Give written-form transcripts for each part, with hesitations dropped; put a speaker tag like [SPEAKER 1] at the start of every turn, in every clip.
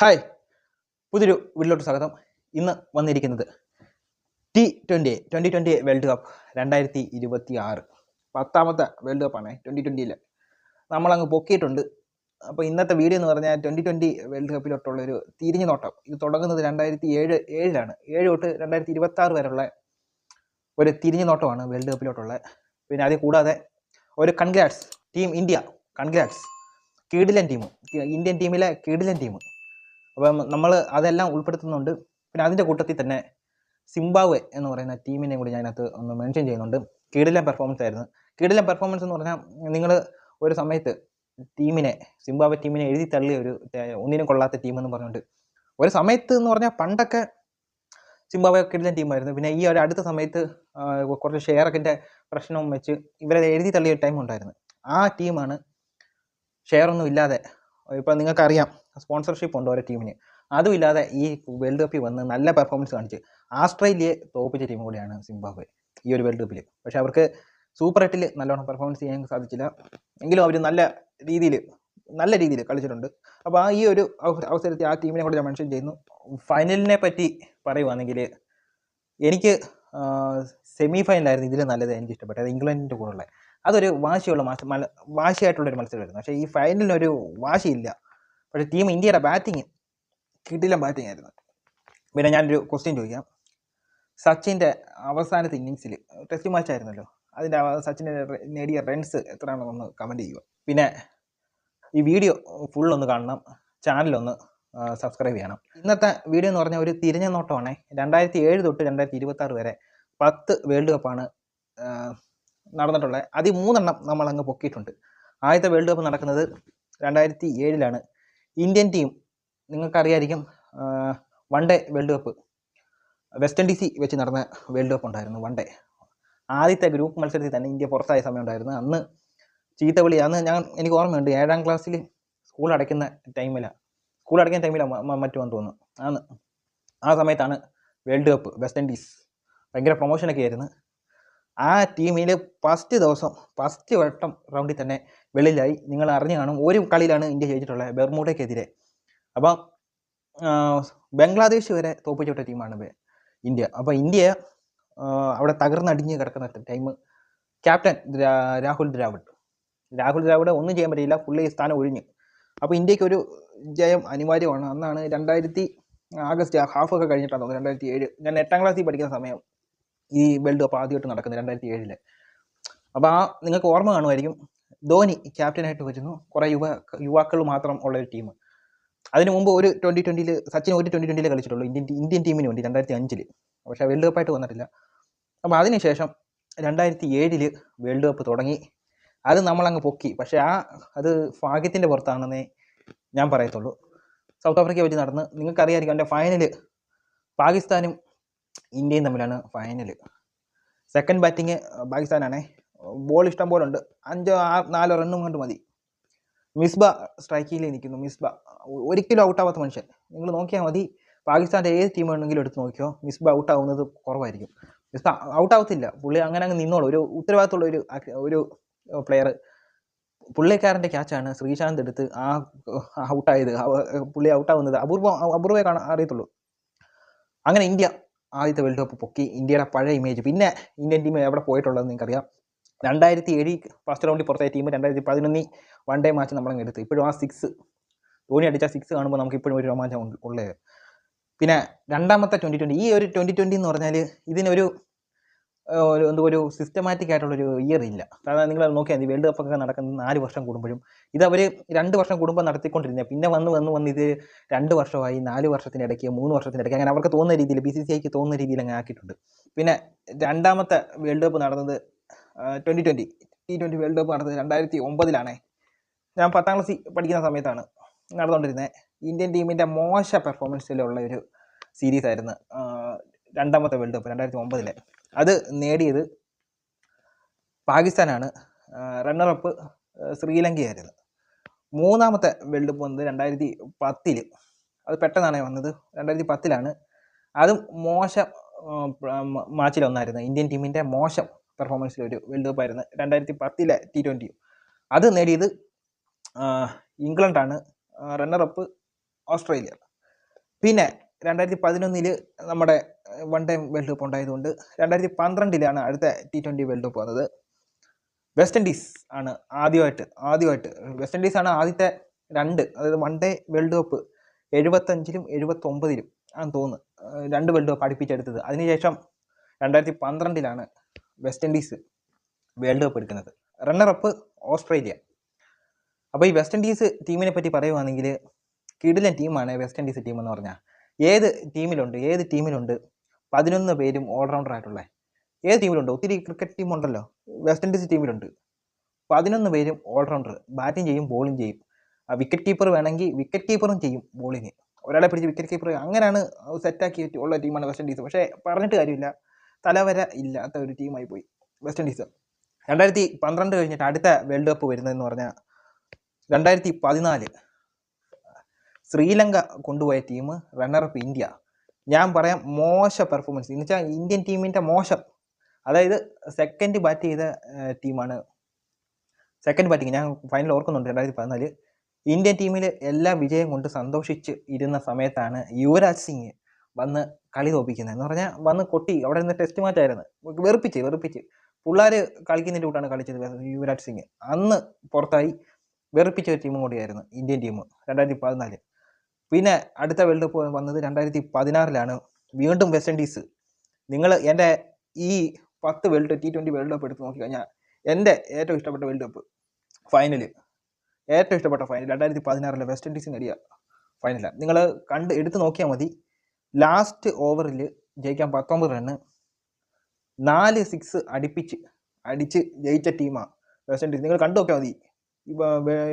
[SPEAKER 1] Hi, പുതിയൊരു വീട്ടിലോട്ട് സ്വാഗതം. ഇന്ന് വന്നിരിക്കുന്നത് T20 വേൾഡ് കപ്പ് 2026 10ാമത്തെ വേൾഡ് കപ്പാണ്. 2020 നമ്മളങ്ങ് പൊക്കിയിട്ടുണ്ട്. അപ്പോൾ ഇന്നത്തെ വീഡിയോ എന്ന് പറഞ്ഞാൽ 2020 വേൾഡ് കപ്പിലോട്ടുള്ളൊരു തിരിഞ്ഞു നോട്ടം. ഇത് തുടങ്ങുന്നത് 2007 7 തൊട്ട് 2026 വരെയുള്ള ഒരു തിരിഞ്ഞു നോട്ടമാണ് വേൾഡ് കപ്പിലോട്ടുള്ളത്. പിന്നെ അതിൽ കൂടാതെ ഒരു കൺഗ്രാറ്റ്സ് ടീം ഇന്ത്യ, കൺഗ്രാറ്റ്സ് കിടിലൻ ടീം, ഇന്ത്യൻ ടീമിലെ കിടിലൻ ടീം. അപ്പം നമ്മൾ അതെല്ലാം ഉൾപ്പെടുത്തുന്നുണ്ട്. പിന്നെ അതിൻ്റെ കൂട്ടത്തിൽ തന്നെ സിംബാബ്വെ എന്ന് പറയുന്ന ടീമിനെയും കൂടി ഞാനകത്ത് ഒന്ന് മെൻഷൻ ചെയ്യുന്നുണ്ട്. കിടിലൻ പെർഫോമൻസ് ആയിരുന്നു. കിടിലൻ പെർഫോമൻസ് എന്ന് പറഞ്ഞാൽ നിങ്ങൾ ഒരു സമയത്ത് സിംബാബ്വെ ടീമിനെ എഴുതി തള്ളിയ ഒരു ഒന്നിനും കൊള്ളാത്ത ടീമെന്ന് പറഞ്ഞുകൊണ്ട് ഒരു സമയത്ത് എന്ന് പറഞ്ഞാൽ പണ്ടൊക്കെ സിംബാബ്വെ കിടിലൻ ടീമായിരുന്നു. പിന്നെ ഈ ഒരു അടുത്ത സമയത്ത് കുറച്ച് ഷെയറൊക്കെ പ്രശ്നവും വെച്ച് ഇവരെ എഴുതി തള്ളിയ ടൈം ഉണ്ടായിരുന്നു. ആ ടീമാണ് ഷെയറൊന്നും ഇല്ലാതെ, ഇപ്പം നിങ്ങൾക്കറിയാം സ്പോൺസർഷിപ്പ് ഉണ്ട് ഓരോ ടീമിന്, അതും ഇല്ലാതെ ഈ വേൾഡ് കപ്പിൽ വന്ന് നല്ല പെർഫോമൻസ് കാണിച്ച് ആസ്ട്രേലിയയെ തോൽപ്പിച്ച ടീം കൂടിയാണ് സിംബാബ്വെ ഈ ഒരു വേൾഡ് കപ്പിൽ. പക്ഷെ അവർക്ക് സൂപ്പർ 8 നല്ലോണം പെർഫോമൻസ് ചെയ്യാൻ സാധിച്ചില്ല. എങ്കിലും അവർ നല്ല രീതിയിൽ കളിച്ചിട്ടുണ്ട്. അപ്പോൾ ഈ ഒരു അവസരത്തിൽ ആ ടീമിനെ കൂടെ ഞാൻ മെൻഷൻ ചെയ്യുന്നു. ഫൈനലിനെ പറ്റി പറയുവാണെങ്കിൽ എനിക്ക് സെമി ഫൈനലായിരുന്നു ഇതിൽ നല്ലത് എനിക്ക് ഇഷ്ടപ്പെട്ടത്. ഇംഗ്ലണ്ടിൻ്റെ കൂടെയുള്ള അതൊരു വാശിയായിട്ടുള്ളൊരു മത്സരമായിരുന്നു. പക്ഷേ ഈ ഫൈനലിനൊരു വാശിയില്ല. പക്ഷേ ടീം ഇന്ത്യയുടെ ബാറ്റിങ് കിടിലൻ ബാറ്റിംഗ് ആയിരുന്നു. പിന്നെ ഞാനൊരു ക്വസ്റ്റ്യൻ ചോദിക്കാം. സച്ചിൻ്റെ അവസാനത്തെ ഇന്നിങ്സിൽ ടെസ്റ്റ് മാച്ച് ആയിരുന്നല്ലോ, അതിൻ്റെ സച്ചിൻ്റെ നേടിയ റൺസ് എത്രയാണെന്നൊന്ന് കമൻറ്റ് ചെയ്യുക. പിന്നെ ഈ വീഡിയോ ഫുള്ളൊന്ന് കാണണം, ചാനലൊന്ന് സബ്സ്ക്രൈബ് ചെയ്യണം. ഇന്നത്തെ വീഡിയോ എന്ന് പറഞ്ഞാൽ ഒരു തിരിഞ്ഞ നോട്ടമാണ്. 2007 തൊട്ട് 2026 വരെ 10 വേൾഡ് കപ്പാണ് നടന്നിട്ടുള്ളത്. അതിൽ 3 നമ്മളങ്ങ് പൊക്കിയിട്ടുണ്ട്. ആദ്യത്തെ വേൾഡ് കപ്പ് നടക്കുന്നത് 2007 ഇന്ത്യൻ ടീം നിങ്ങൾക്കറിയായിരിക്കും. One day world cup West ഇൻഡീസിൽ വെച്ച് നടന്ന വേൾഡ് കപ്പ് ഉണ്ടായിരുന്നു. വൺ ഡേ ആദ്യത്തെ ഗ്രൂപ്പ് മത്സരത്തിൽ തന്നെ ഇന്ത്യ പുറത്തായ സമയം ഉണ്ടായിരുന്നു. അന്ന് ചീത്തവിളി, എനിക്ക് ഓർമ്മയുണ്ട്, 7ാം ക്ലാസ്സിൽ സ്കൂൾ അടയ്ക്കുന്ന ടൈമിലാണ് മറ്റും തോന്നുന്നു. ആ സമയത്താണ് വേൾഡ് കപ്പ്. വെസ്റ്റ് ഇൻഡീസ് ഭയങ്കര പ്രൊമോഷനൊക്കെ ആയിരുന്നു. ആ ടീമിൽ ഫസ്റ്റ് വട്ടം റൗണ്ടിൽ തന്നെ വെളിയിലായി. നിങ്ങൾ അറിഞ്ഞു കാണും, ഒരു കളിയിലാണ് ഇന്ത്യ ജയിച്ചിട്ടുള്ളത്, ബെർമുഡയ്ക്കെതിരെ. അപ്പം ബംഗ്ലാദേശ് വരെ തോൽപ്പിച്ചിട്ട ടീമാണ് ഇന്ത്യ. അപ്പോൾ ഇന്ത്യ അവിടെ തകർന്നടിഞ്ഞ് കിടക്കുന്ന ടൈം ക്യാപ്റ്റൻ രാഹുൽ ദ്രാവിഡ് ഒന്നും ചെയ്യാൻ പറ്റിയില്ല, പുള്ളി സ്ഥാനം ഒഴിഞ്ഞു. അപ്പോൾ ഇന്ത്യക്ക് ഒരു ജയം അനിവാര്യമാണ്. അന്നാണ് 2000 ആഗസ്റ്റ് ഹാഫൊക്കെ കഴിഞ്ഞിട്ടാണ് തോന്നുന്നത്, 2007. ഞാൻ 8ാം ക്ലാസ്സിൽ പഠിക്കുന്ന സമയം ഈ വേൾഡ് കപ്പ് ആദ്യമായിട്ട് നടക്കുന്നത് 2007. അപ്പോൾ നിങ്ങൾക്ക് ഓർമ്മ കാണുമായിരിക്കും, ധോനി ക്യാപ്റ്റനായിട്ട് വരുന്നു, കുറേ യുവാക്കൾ മാത്രം ഉള്ള ഒരു ടീം. അതിന് മുമ്പ് ഒരു 2020 സച്ചിൻ ഒരു 2020 കളിച്ചിട്ടുള്ളൂ ഇന്ത്യൻ ടീമിന് വേണ്ടി 2005. പക്ഷേ വേൾഡ് കപ്പായിട്ട് വന്നിട്ടില്ല. അപ്പോൾ അതിനുശേഷം 2007 വേൾഡ് കപ്പ് തുടങ്ങി. അത് നമ്മളങ്ങ് പൊക്കി. പക്ഷേ അത് ഭാഗ്യത്തിൻ്റെ പുറത്താണെന്നേ ഞാൻ പറയത്തുള്ളൂ. സൗത്ത് ആഫ്രിക്ക വെച്ച് നടന്ന് നിങ്ങൾക്കറിയാമായിരിക്കും, അതിൻ്റെ ഫൈനൽ പാകിസ്ഥാനും ഇന്ത്യയും തമ്മിലാണ് ഫൈനൽ. സെക്കൻഡ് ബാറ്റിങ് പാകിസ്ഥാനാണേ. ബോൾ ഇഷ്ടം പോലെ ഉണ്ട്, 4 റണ്ണും കൊണ്ട് മതി. മിസ്ബ സ്ട്രൈക്കിൽ നിൽക്കുന്നു. മിസ്ബ ഒരിക്കലും ഔട്ടാവാത്ത മനുഷ്യൻ. നിങ്ങൾ നോക്കിയാൽ മതി, പാകിസ്ഥാൻ്റെ ഏത് ടീം വേണമെങ്കിലും എടുത്ത് നോക്കിയോ, മിസ്ബ ഔട്ടാവുന്നത് കുറവായിരിക്കും. മിസ്ബ ഔട്ടാവത്തില്ല, പുള്ളി അങ്ങനെ അങ്ങ് നിന്നോളൂ. ഒരു ഉത്തരവാദിത്തമുള്ള ഒരു പ്ലെയർ. പുള്ളിക്കാരൻ്റെ ക്യാച്ചാണ് ശ്രീശാന്ത് എടുത്ത് ഔട്ടായത്. പുള്ളി ഔട്ടാവുന്നത് അപൂർവേ അറിയത്തുള്ളൂ. അങ്ങനെ ഇന്ത്യ ആദ്യത്തെ വേൾഡ് കപ്പ് പൊക്കി. ഇന്ത്യയുടെ പഴയ ഇമേജ്. പിന്നെ ഇന്ത്യൻ ടീം എവിടെ പോയിട്ടുള്ളതെന്ന് നിങ്ങൾക്കറിയാം. 2007 ഫസ്റ്റ് റൗണ്ടിൽ പുറത്തായ ടീം 2011 വൺ ഡേ മാച്ച് നമ്മളങ്ങ് എടുത്ത്. ഇപ്പോഴും ആ 6 ധോനി അടിച്ച 6 കാണുമ്പോൾ നമുക്ക് ഇപ്പോഴും ഒരു രോമാഞ്ചം ഉള്ളത്. പിന്നെ രണ്ടാമത്തെ 2020, ഈ ഒരു 2020 എന്ന് പറഞ്ഞാൽ ഇതിനൊരു ഒരു സിസ്റ്റമാറ്റിക് ആയിട്ടുള്ളൊരു ഇയർ ഇല്ല. കാരണം നിങ്ങൾ നോക്കിയാൽ മതി, വേൾഡ് കപ്പൊക്കെ നടക്കുന്നത് 4 വർഷം കൂടുമ്പോഴും. ഇതവർ 2 വർഷം കൂടുമ്പോൾ നടത്തിക്കൊണ്ടിരുന്നത്. പിന്നെ വന്ന് ഇത് 2 വർഷമായി, 4 വർഷത്തിനിടയ്ക്ക്, 3 വർഷത്തിനിടയ്ക്ക്, അങ്ങനെ അവർക്ക് തോന്നുന്ന രീതിയിൽ, BCCIക്ക് തോന്നുന്ന രീതിയിൽ അങ്ങനെ ആക്കിയിട്ടുണ്ട്. പിന്നെ രണ്ടാമത്തെ വേൾഡ് കപ്പ് നടന്നത് T20 വേൾഡ് കപ്പ് നടന്നത് 2009. ഞാൻ 10ാം ക്ലാസ്സിൽ പഠിക്കുന്ന സമയത്താണ് നടന്നുകൊണ്ടിരുന്നത്. ഇന്ത്യൻ ടീമിൻ്റെ മോശ പെർഫോമൻസിലുള്ള ഒരു സീരീസ് ആയിരുന്നു രണ്ടാമത്തെ വേൾഡ് കപ്പ് 2009. അത് നേടിയത് പാകിസ്ഥാനാണ്. റണ്ണറപ്പ് ശ്രീലങ്കയായിരുന്നു. മൂന്നാമത്തെ വേൾഡ് കപ്പ് വന്നത് 2010. അത് പെട്ടെന്നാണ് വന്നത്, 2010. അതും മോശം മാച്ചിലൊന്നായിരുന്നു. ഇന്ത്യൻ ടീമിൻ്റെ മോശം പെർഫോമൻസിലൊരു വേൾഡ് കപ്പായിരുന്നു 2010 T20. അത് നേടിയത് ഇംഗ്ലണ്ടാണ്. Runner-up Australia. പിന്നെ 2011 നമ്മുടെ വൺ ടൈം വേൾഡ് കപ്പ് ഉണ്ടായതുകൊണ്ട് 2012 അടുത്ത T20 വേൾഡ് കപ്പ് വന്നത്. വെസ്റ്റ് ഇൻഡീസ് ആണ് ആദ്യമായിട്ട് വെസ്റ്റ് ഇൻഡീസ് ആണ് ആദ്യത്തെ അതായത് വൺ ഡേ വേൾഡ് കപ്പ് 75-ലും 79-ലും ആണെന്ന് തോന്നുന്നു 2 വേൾഡ് കപ്പ് അടുപ്പിച്ചെടുത്തത്. അതിനുശേഷം 2012 വെസ്റ്റ് ഇൻഡീസ് വേൾഡ് കപ്പ് എടുക്കുന്നത്. Runner-up Australia. അപ്പോൾ ഈ വെസ്റ്റ് ഇൻഡീസ് ടീമിനെ പറ്റി പറയുവാണെങ്കിൽ കിടിലൻ ടീമാണ് വെസ്റ്റ് ഇൻഡീസ് ടീം എന്ന് പറഞ്ഞാൽ. ഏത് ടീമിലുണ്ട് 11 പേരും ഓൾറൗണ്ടർ ആയിട്ടുള്ളത്. ഏത് ടീമിലുണ്ട്? ഒത്തിരി ക്രിക്കറ്റ് ടീം ഉണ്ടല്ലോ, വെസ്റ്റ് ഇൻഡീസ് ടീമിലുണ്ട് 11 പേരും ഓൾറൗണ്ടർ. ബാറ്റിംഗ് ചെയ്യും, ബോളിംഗ് ചെയ്യും. വിക്കറ്റ് കീപ്പർ വേണമെങ്കിൽ വിക്കറ്റ് കീപ്പറും ചെയ്യും ബോളിങ്. ഒരാളെ പിടിച്ച് വിക്കറ്റ് കീപ്പർ, അങ്ങനെയാണ് സെറ്റാക്കി ഉള്ള ടീമാണ് വെസ്റ്റ് ഇൻഡീസ്. പക്ഷേ പറഞ്ഞിട്ട് കാര്യമില്ല, തലവര ഇല്ലാത്ത ഒരു ടീമായി പോയി വെസ്റ്റ് ഇൻഡീസ്. 2012 കഴിഞ്ഞിട്ട് അടുത്ത വേൾഡ് കപ്പ് വരുന്നതെന്ന് പറഞ്ഞാൽ 2014 ശ്രീലങ്ക കൊണ്ടുപോയ ടീം, റണ്ണറപ്പ് ഇന്ത്യ. ഞാൻ പറയാം മോശ പെർഫോമൻസ് എന്ന് വെച്ചാൽ ഇന്ത്യൻ ടീമിൻ്റെ മോശം. അതായത് സെക്കൻഡ് ബാറ്റ് ചെയ്ത ടീമാണ്. സെക്കൻഡ് ബാറ്റിങ് ഞാൻ ഫൈനൽ ഓർക്കുന്നുണ്ട്. 2014 ഇന്ത്യൻ ടീമിൽ എല്ലാ വിജയം കൊണ്ട് സന്തോഷിച്ച് ഇരുന്ന സമയത്താണ് യുവരാജ് സിംഗ് വന്ന് കളി തോപ്പിക്കുന്നത്. എന്ന് പറഞ്ഞാൽ വന്ന് കൊട്ടി. അവിടെ നിന്ന് ടെസ്റ്റ് മാച്ചായിരുന്നു. വെറുപ്പിച്ച് പിള്ളേർ കളിക്കുന്നതിൻ്റെ കൂട്ടാണ് കളിച്ചത് യുവരാജ് സിംഗ്. അന്ന് പുറത്തായി. വെറുപ്പിച്ച ഒരു ടീമും കൂടിയായിരുന്നു ഇന്ത്യൻ ടീം 2014. പിന്നെ അടുത്ത വേൾഡ് കപ്പ് വന്നത് 2016 വീണ്ടും വെസ്റ്റ് ഇൻഡീസ്. നിങ്ങൾ എൻ്റെ ഈ 10 T20 വേൾഡ് കപ്പ് എടുത്ത് നോക്കിക്കഴിഞ്ഞാൽ എൻ്റെ ഏറ്റവും ഇഷ്ടപ്പെട്ട world cup final 2016 west Indies നേടിയ ഫൈനലാണ്. നിങ്ങൾ എടുത്ത് നോക്കിയാൽ മതി. ലാസ്റ്റ് ഓവറിൽ ജയിക്കാൻ 19 റണ്ണ് 4 സിക്സ് അടിച്ച് ജയിച്ച ടീമാണ് വെസ്റ്റ് ഇൻഡീസ്. നിങ്ങൾ കണ്ടു നോക്കിയാൽ മതി.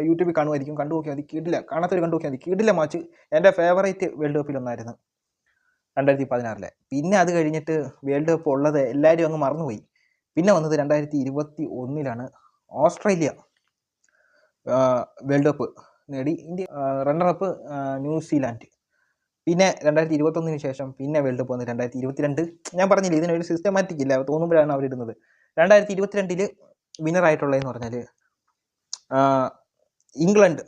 [SPEAKER 1] യൂട്യൂബിൽ കാണുമായിരിക്കും, കണ്ടു നോക്കിയാൽ മതി. കാണാത്തൊരു കണ്ടു നോക്കിയാൽ മതി. കിടില മാച്ച്. എൻ്റെ ഫേവറേറ്റ് വേൾഡ് കപ്പിലൊന്നായിരുന്നു 2016. പിന്നെ അത് കഴിഞ്ഞിട്ട് വേൾഡ് കപ്പ് ഉള്ളത് എല്ലാവരും അങ്ങ് മറന്നുപോയി. പിന്നെ വന്നത് 2021 ഓസ്ട്രേലിയ വേൾഡ് കപ്പ് നേടി. India runner-up New Zealand. പിന്നെ 2021 ശേഷം പിന്നെ വേൾഡ് കപ്പ് വന്നത് 2022. ഞാൻ പറഞ്ഞില്ല, ഇതിനൊരു സിസ്റ്റമാറ്റിക് ഇല്ല, തോന്നുമ്പോഴാണ് അവരിടുന്നത്. 2022 വിന്നറായിട്ടുള്ളതെന്ന് പറഞ്ഞാൽ ഇംഗ്ലണ്ട്.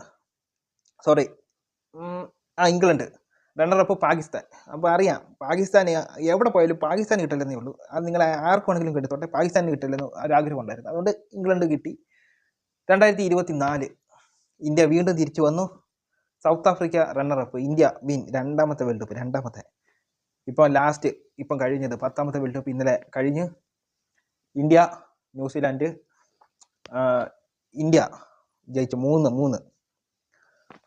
[SPEAKER 1] റണ്ണറപ്പ് പാകിസ്ഥാൻ. അപ്പോൾ അറിയാം, പാകിസ്ഥാൻ എവിടെ പോയാലും പാകിസ്ഥാൻ കിട്ടില്ലെന്നേ ഉള്ളൂ. അത് നിങ്ങൾ ആർക്കാണെങ്കിലും കിട്ടത്തോട്ടെ, പാകിസ്ഥാനിന് കിട്ടില്ലെന്ന് ഒരാഗ്രഹം ഉണ്ടായിരുന്നു. അതുകൊണ്ട് ഇംഗ്ലണ്ട് കിട്ടി. 2024 ഇന്ത്യ വീണ്ടും തിരിച്ചു വന്നു. South Africa runner-up, India win. രണ്ടാമത്തെ വേൾഡ് കപ്പ്. ഇപ്പം കഴിഞ്ഞത് 10ാമത്തെ വേൾഡ് കപ്പ് ഇന്നലെ കഴിഞ്ഞ്. ഇന്ത്യ ന്യൂസിലാൻഡ് ഇന്ത്യ ജയിച്ചു 3-3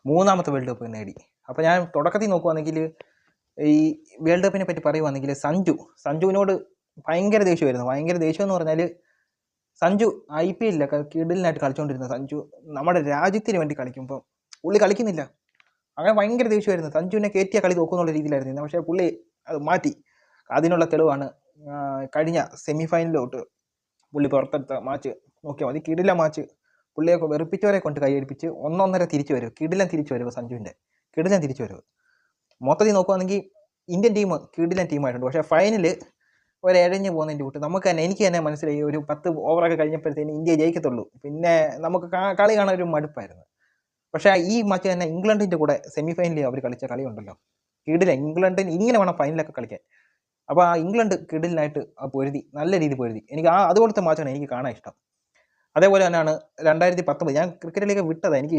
[SPEAKER 1] മൂന്നാമത്തെ വേൾഡ് കപ്പ് നേടി. അപ്പോൾ ഞാൻ തുടക്കത്തിൽ നോക്കുവാണെങ്കിൽ ഈ വേൾഡ് കപ്പിനെ പറ്റി പറയുവാണെങ്കിൽ സഞ്ജുവിനോട് ഭയങ്കര ദേഷ്യമായിരുന്നു. ഭയങ്കര ദേഷ്യം എന്ന് പറഞ്ഞാൽ സഞ്ജു IPL-ലൊക്കെ കിടിലിനായിട്ട് കളിച്ചുകൊണ്ടിരുന്ന സഞ്ജു നമ്മുടെ രാജ്യത്തിന് വേണ്ടി കളിക്കുമ്പോൾ പുള്ളി കളിക്കുന്നില്ല. അങ്ങനെ ഭയങ്കര ദേഷ്യമായിരുന്നു. സഞ്ജുവിനെ കയറ്റിയ കളി നോക്കുന്നുള്ള രീതിയിലായിരുന്നു. പക്ഷേ പുള്ളി അത് മാറ്റി. അതിനുള്ള തെളിവാണ് കഴിഞ്ഞ സെമിഫൈനലിലോട്ട് പുള്ളി പുറത്തെടുത്ത മാച്ച് നോക്കിയാൽ മതി. കിടില മാച്ച്. പുള്ളിയൊക്കെ വെറുപ്പിച്ചവരെ കൊണ്ട് കൈയടിപ്പിച്ച് 1-1 കിടിലൻ തിരിച്ചു വരവ് സഞ്ജുവിൻ്റെ. കിടിലൻ തിരിച്ചു വരവ്. മൊത്തത്തിൽ നോക്കുവാണെങ്കിൽ ഇന്ത്യൻ ടീം കിടിലൻ ടീമായിട്ടുണ്ട്. പക്ഷേ ഫൈനൽ ഒരു ഇഴഞ്ഞു പോകുന്നതിൻ്റെ കൂട്ട് എനിക്ക് തന്നെ മനസ്സിലായി. ഒരു 10 ഓവറൊക്കെ കഴിഞ്ഞപ്പോഴത്തേന് ഇന്ത്യ ജയിക്കത്തുള്ളൂ. പിന്നെ നമുക്ക് കളി കാണാൻ ഒരു മടുപ്പായിരുന്നു. പക്ഷേ ഈ മാച്ച് തന്നെ ഇംഗ്ലണ്ടിൻ്റെ കൂടെ സെമിഫൈനലിൽ അവർ കളിച്ച കളിയുണ്ടല്ലോ, കിടിലൻ. ഇംഗ്ലണ്ടിന് ഇങ്ങനെ വേണം ഫൈനലൊക്കെ കളിക്കാൻ. അപ്പോൾ ആ ഇംഗ്ലണ്ട് കിടിലിനായിട്ട് പൊരുതി, നല്ല രീതിയിൽ പൊരുതി. എനിക്ക് അതുപോലത്തെ മാച്ചാണ് എനിക്ക് കാണാൻ ഇഷ്ടം. അതേപോലെ തന്നെയാണ് 2019. ഞാൻ ക്രിക്കറ്റിലേക്ക് വിട്ടതാണ്. എനിക്ക്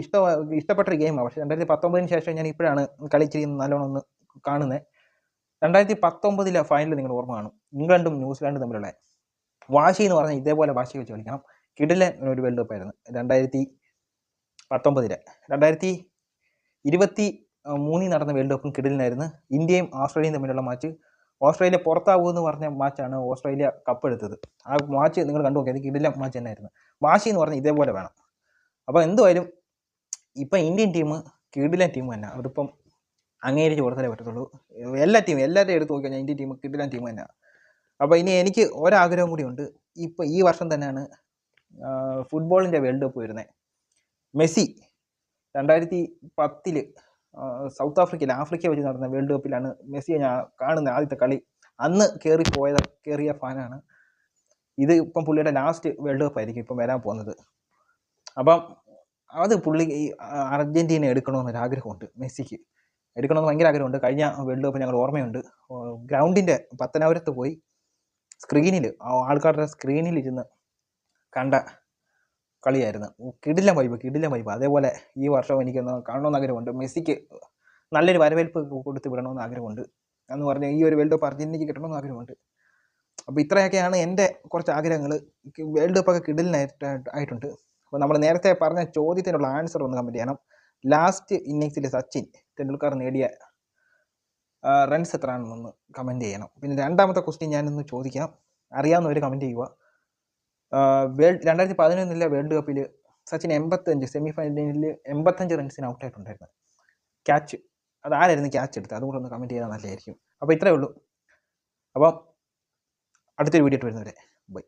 [SPEAKER 1] ഇഷ്ടപ്പെട്ടൊരു ഗെയിമാണ്. പക്ഷേ 2019 ശേഷം ഞാൻ ഇപ്പോഴാണ് കളിച്ച് നല്ലോണം ഒന്ന് കാണുന്നത്. 2019 ഫൈനൽ നിങ്ങൾ ഓർമ്മ കാണും. ഇംഗ്ലണ്ടും ന്യൂസിലാൻഡും തമ്മിലുള്ള വാശി എന്ന് പറഞ്ഞാൽ ഇതേപോലെ വാശി വെച്ച് കളിക്കണം. കിടിലൻ ഒരു വേൾഡ് കപ്പായിരുന്നു 2019. 2023 നടന്ന വേൾഡ് കപ്പും കിടിലിനായിരുന്നു. ഇന്ത്യയും ഓസ്ട്രേലിയയും തമ്മിലുള്ള മാച്ച്. ഓസ്ട്രേലിയ പുറത്താവുമെന്ന് പറഞ്ഞ മാച്ചാണ് ഓസ്ട്രേലിയ കപ്പ് എടുത്തത്. ആ മാച്ച് നിങ്ങൾ കണ്ടു നോക്കിയാൽ കിടിലൻ മാച്ച് തന്നെയായിരുന്നു. വാശി എന്ന് പറഞ്ഞാൽ ഇതേപോലെ വേണം. അപ്പോൾ എന്തുമായാലും ഇപ്പം ഇന്ത്യൻ ടീം കിടിലൻ ടീം തന്നെ. അതിപ്പം അംഗീകരിച്ച് കൊടുത്താലേ പറ്റത്തുള്ളൂ. എല്ലാവരുടെയും എടുത്ത് നോക്കി കഴിഞ്ഞാൽ ഇന്ത്യൻ ടീം കിടിലൻ ടീം തന്നെയാണ്. അപ്പോൾ ഇനി എനിക്ക് ഒരാഗ്രഹം കൂടിയുണ്ട്. ഇപ്പോൾ ഈ വർഷം തന്നെയാണ് ഫുട്ബോളിൻ്റെ വേൾഡ് കപ്പ് വരുന്നത്. മെസ്സി 2010 സൗത്ത് ആഫ്രിക്ക വെച്ച് നടന്ന വേൾഡ് കപ്പിലാണ് മെസ്സിയെ ഞാൻ കാണുന്ന ആദ്യത്തെ കളി. അന്ന് കയറിയ ഫാനാണ്. ഇത് ഇപ്പം പുള്ളിയുടെ ലാസ്റ്റ് വേൾഡ് കപ്പ് ആയിരിക്കും ഇപ്പം വരാൻ പോകുന്നത്. അപ്പം അത് പുള്ളി അർജൻറ്റീന എടുക്കണമെന്നൊരാഗ്രഹമുണ്ട് മെസ്സിക്ക്. എടുക്കണമെന്ന് ഭയങ്കര ആഗ്രഹമുണ്ട്. കഴിഞ്ഞ വേൾഡ് കപ്പ് ഞങ്ങൾ ഓർമ്മയുണ്ട്, ഗ്രൗണ്ടിൻ്റെ പത്തനാപുരത്ത് പോയി സ്ക്രീനിൽ ആൾക്കാരുടെ സ്ക്രീനിലിരുന്ന് കണ്ട കളിയായിരുന്നു. കിടിലൻ വൈബ്. അതേപോലെ ഈ വർഷം എനിക്കൊന്ന് കാണണമെന്ന് ആഗ്രഹമുണ്ട്. മെസ്സിക്ക് നല്ലൊരു വരവേൽപ്പ് കൊടുത്ത് വിടണമെന്ന് ആഗ്രഹമുണ്ട്. എന്ന് പറഞ്ഞാൽ ഈ ഒരു വേൾഡ് കപ്പ് അർജൻറ്റീനയ്ക്ക് കിട്ടണമെന്ന് ആഗ്രഹമുണ്ട്. അപ്പോൾ ഇത്രയൊക്കെയാണ് എൻ്റെ കുറച്ച് ആഗ്രഹങ്ങൾ. വേൾഡ് കപ്പൊക്കെ കിടിലനായിട്ടുണ്ട്. അപ്പോൾ നമ്മൾ നേരത്തെ പറഞ്ഞ ചോദ്യത്തിനുള്ള ആൻസർ ഒന്ന് കമൻറ്റ് ചെയ്യണം. ലാസ്റ്റ് ഇന്നിങ്സിൽ സച്ചിൻ ടെണ്ടുൽക്കർ നേടിയ റൺസ് എത്രയാണെന്നൊന്ന് കമൻറ്റ് ചെയ്യണം. പിന്നെ രണ്ടാമത്തെ ക്വസ്റ്റ്യൻ ഞാനൊന്ന് ചോദിക്കാം, അറിയാവുന്നവർ കമൻറ്റ് ചെയ്യുക. 2011 വേൾഡ് കപ്പിൽ സച്ചിൻ 85 സെമിഫൈനലിൽ 85 റൺസിന് ഔട്ടായിട്ടുണ്ടായിരുന്നു. ക്യാച്ച് അതാരായിരുന്നു ക്യാച്ച് എടുത്തത്, അതുകൂടെ ഒന്ന് കമൻറ്റ് ചെയ്താൽ നല്ലതായിരിക്കും. അപ്പോൾ ഇത്രയേ ഉള്ളൂ. അപ്പം അടുത്തൊരു വീഡിയോ ആയിട്ട് വരുന്നവരെ ബൈ.